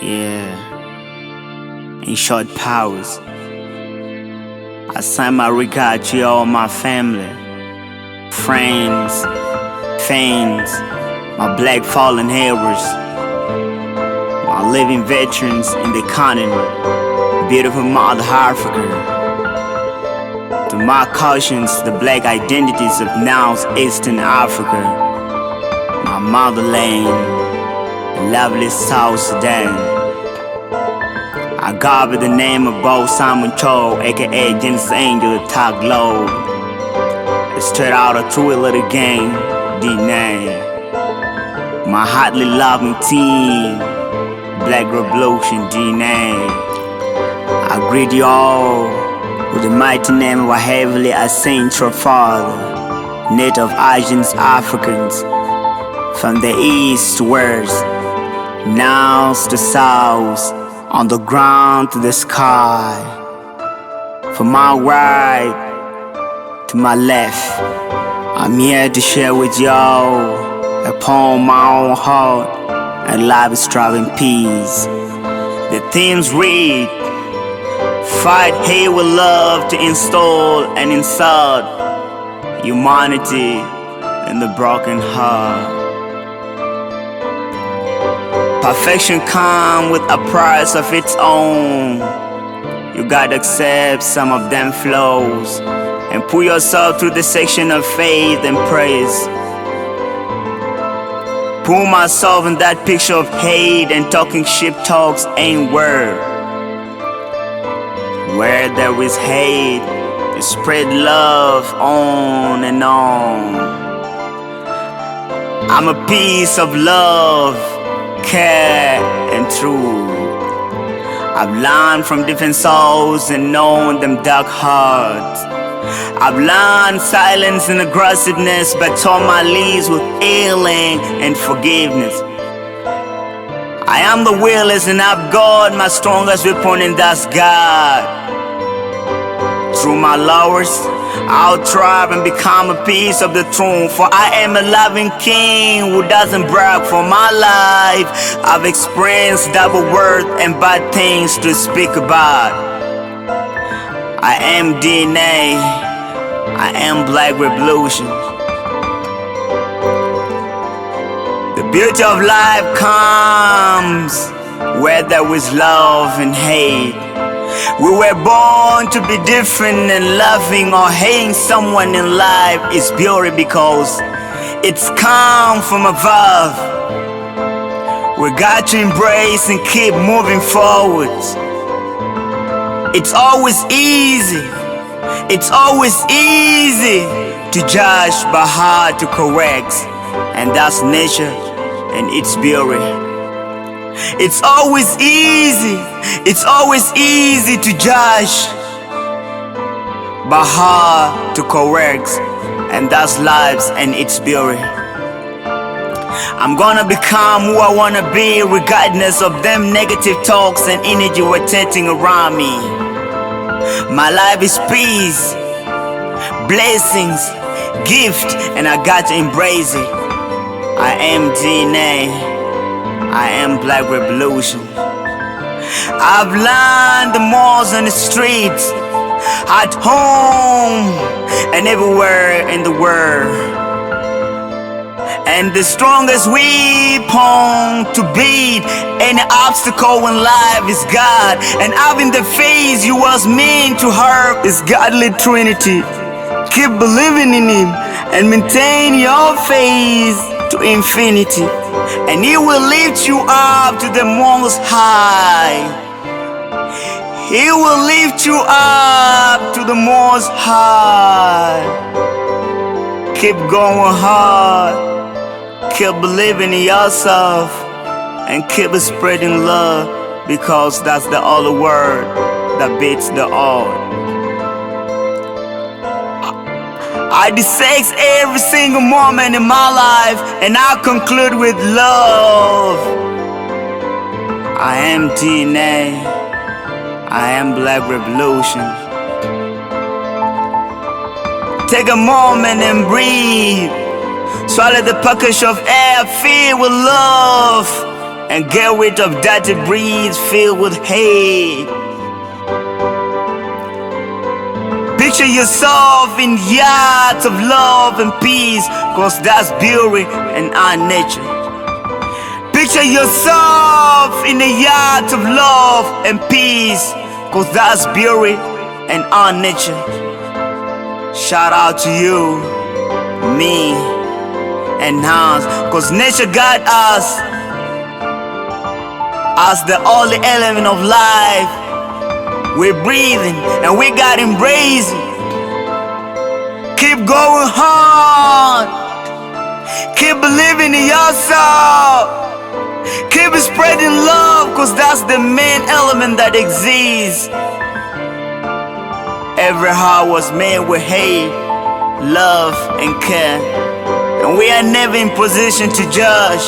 Yeah, in short powers. I send my regard to all my family, friends, fans, my black fallen heroes, my living veterans in the continent, beautiful Mother Africa. To my kushians, the black identities of Northeastern Africa, my motherland, lovely South Sudan. I go by the name of both Simon Chol, aka Genesis Angel, the talk low. Straight out of Outta Three gang, D9. My heartily loving team, Black Revolution D9. I greet you all with the mighty name of our heavenly ancestral father, native Asians, Africans, from the east to west, north to south, on the ground to the sky, from my right to my left. I'm here to share with y'all upon my own heart and life is striving peace. The themes read: fight hate with love to install and insult humanity in the broken heart. Perfection comes with a price of its own. You gotta accept some of them flows and pull yourself through the section of faith and praise. Pull myself in that picture of hate and talking shit talks ain't word. Where there is hate, you spread love on and on. I'm a piece of love, care and truth. I've learned from different souls and known them dark hearts. I've learned silence and aggressiveness, but torn my leaves with healing and forgiveness. I am the willers and I've got my strongest weapon, and that's God. Through my lowers, I'll thrive and become a piece of the throne, for I am a loving king who doesn't brag for my life. I've experienced double worth and bad things to speak about. I am DNA, I am Black Revolution. The beauty of life comes where there is love and hate. We were born to be different, and loving or hating someone in life is beauty because it's come from above. We got to embrace and keep moving forward. It's always easy to judge but hard to correct, and that's nature and its beauty. It's always easy to judge but hard to correct, and that's lives and its beauty. I'm gonna become who I wanna be, regardless of them negative talks and energy rotating around me. My life is peace, blessings, gift, and I got to embrace it. I am DNA, I am Black Revolution. I've learned the malls and the streets, at home and everywhere in the world. And the strongest weapon to beat any obstacle in life is God. And having the faith you was meant to have is godly Trinity. Keep believing in Him and maintain your faith to infinity, and He will lift you up to the most high. He will lift you up to the most high. Keep going hard, keep believing in yourself, and keep spreading love, because that's the only word that beats the odds. I dissect every single moment in my life, and I conclude with love. I am DNA, I am Black Revolution. Take a moment and breathe. Swallow the package of air filled with love and get rid of dirty breeds filled with hate. Picture yourself in yards of love and peace, cause that's beauty and our nature. Picture yourself in the yards of love and peace, cause that's beauty and our nature. Shout out to you, me, and Hans, cause nature got us as the only element of life. We're breathing and we got embracing. Keep going hard. Keep believing in yourself. Keep spreading love, cause that's the main element that exists. Every heart was made with hate, love, and care, and we are never in position to judge.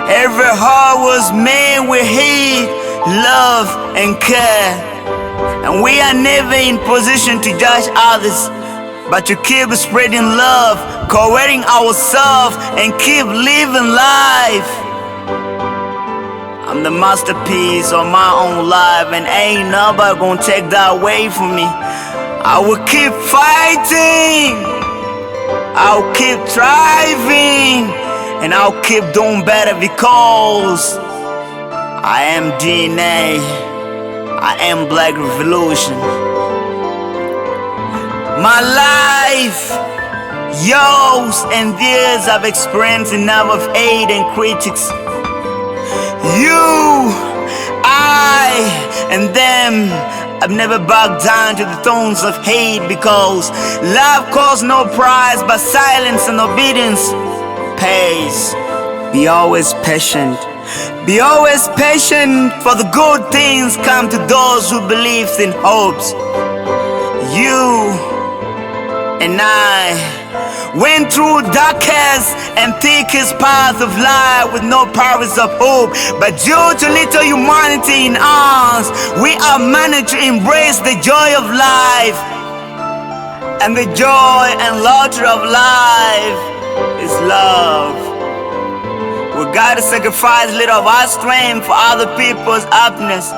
Every heart was made with hate, love, and care, and we are never in position to judge others, but to keep spreading love, correcting ourselves, and keep living life. I'm the masterpiece of my own life, and ain't nobody gonna take that away from me. I will keep fighting, I'll keep thriving, and I'll keep doing better because I am DNA, I am Black Revolution. My life, yours and theirs, I've experienced enough of hate and critics. You, I, and them, I've never backed down to the thorns of hate because love calls no price but silence and obedience pays. Be always patient. Be always patient, for the good things come to those who believe in hopes. You and I went through darkest and thickest paths of life with no powers of hope, but due to little humanity in us, we are managed to embrace the joy of life. And the joy and laughter of life is love. We gotta sacrifice a little of our strength for other people's happiness,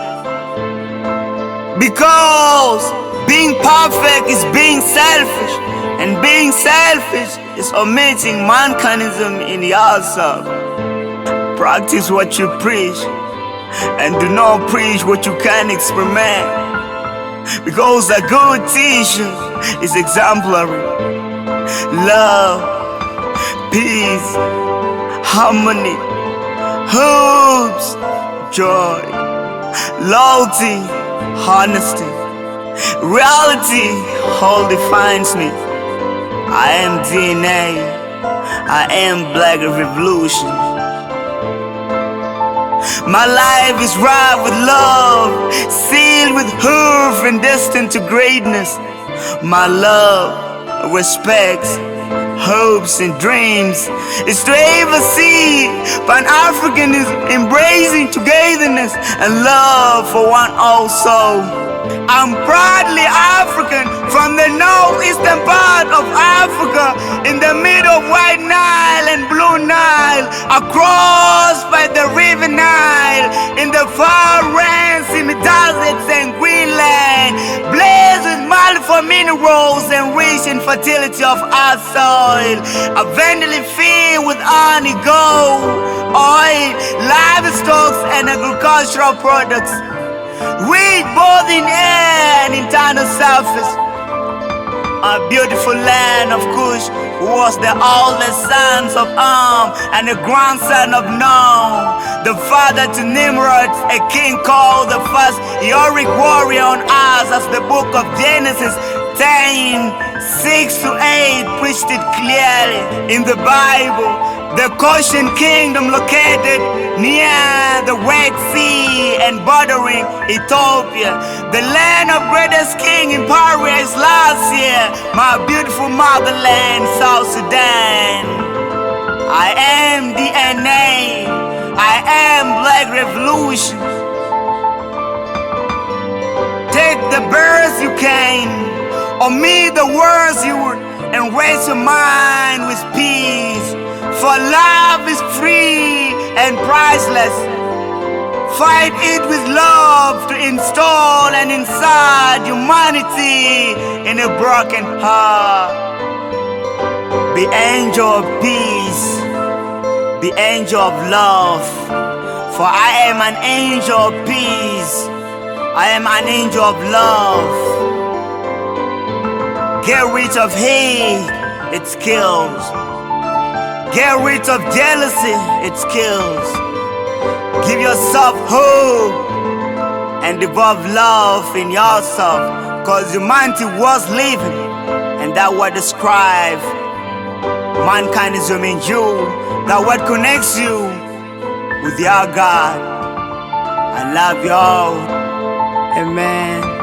because being perfect is being selfish, and being selfish is omitting mankindism in yourself. Practice what you preach, and do not preach what you can't experiment, because a good teacher is exemplary. Love, peace, harmony, hopes, joy, loyalty, honesty, reality all defines me. I am DNA, I am Black Revolution. My life is ripe with love, sealed with hope and destined to greatness. My love, respects, hopes and dreams is to ever see Pan-Africanism embracing togetherness and love for one also. I'm proudly African from the northeastern part of Africa, in the middle of White Nile and Blue Nile, across by the River Nile, in the far ranks, in the deserts and Greenland, blazed with multiple minerals and rich in fertility of our soil, abundantly filled with honey, gold, oil, livestock and agricultural products, rich both in air and internal surface. A beautiful land of Kush, who was the oldest sons of and the grandson of Nom, the father to Nimrod, a king called the first heroic warrior on earth, as the book of Genesis 10:6-8 preached it clearly in the Bible. The Kushian kingdom located near the Red Sea and bordering Ethiopia, the land of greatest king in Paris last year, my beautiful motherland, South Sudan. I am DNA, I am Black Revolution. Take the birds you can, omit the words you would, and raise your mind with peace. For love is free, and priceless. Fight it with love to install and inside humanity in a broken heart. Be angel of peace, be angel of love. For I am an angel of peace, I am an angel of love. Get rid of hate, it kills. Get rid of jealousy, it kills. Give yourself hope and develop love in yourself, cause humanity was living, and that what describe mankind is in you. That what connects you with your God. I love y'all. Amen.